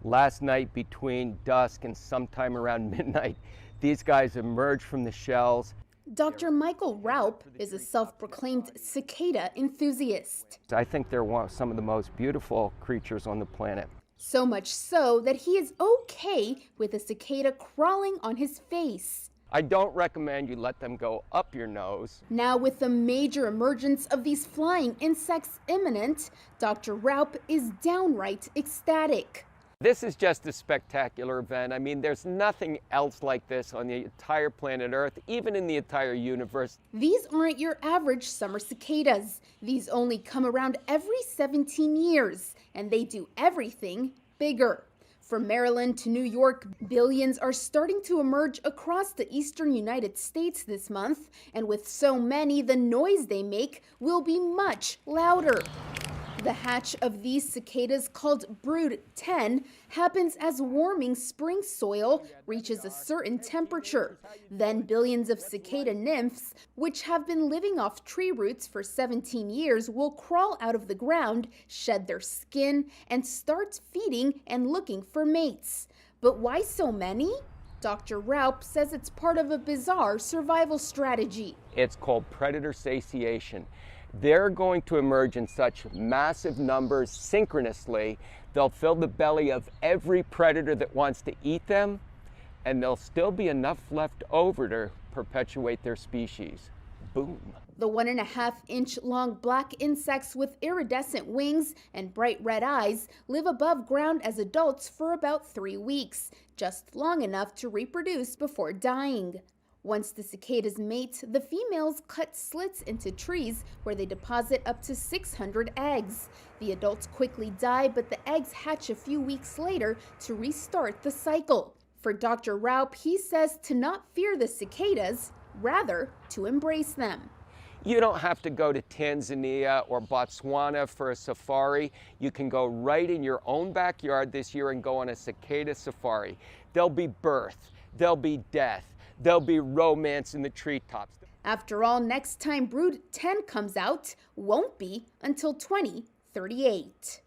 Last night between dusk and sometime around midnight, these guys emerged from the shells. Dr. Michael Raup is a self-proclaimed cicada enthusiast. I think they're some of the most beautiful creatures on the planet. So much so that he is okay with a cicada crawling on his face. I don't recommend you let them go up your nose. Now, with the major emergence of these flying insects imminent, Dr. Raup is downright ecstatic. This is just a spectacular event. I mean, there's nothing else like this on the entire planet Earth, even in the entire universe. These aren't your average summer cicadas. These only come around every 17 years, and they do everything bigger. From Maryland to New York, billions are starting to emerge across the eastern United States this month, and with so many, the noise they make will be much louder. The hatch of these cicadas, called brood 10, happens as warming spring soil reaches a certain temperature. Then billions of cicada nymphs, which have been living off tree roots for 17 years, will crawl out of the ground, shed their skin, and start feeding and looking for mates. But why so many? Dr. Raup says it's part of a bizarre survival strategy. It's called predator satiation. They're going to emerge in such massive numbers synchronously, they'll fill the belly of every predator that wants to eat them, and there'll still be enough left over to perpetuate their species. Boom. The 1.5-inch long black insects with iridescent wings and bright red eyes live above ground as adults for about 3 weeks, just long enough to reproduce before dying. Once the cicadas mate, the females cut slits into trees where they deposit up to 600 eggs. The adults quickly die, but the eggs hatch a few weeks later to restart the cycle. For Dr. Raup, he says to not fear the cicadas, rather to embrace them. You don't have to go to Tanzania or Botswana for a safari. You can go right in your own backyard this year and go on a cicada safari. There'll be birth, there'll be death, there'll be romance in the treetops. After all, next time brood 10 comes out won't be until 2038.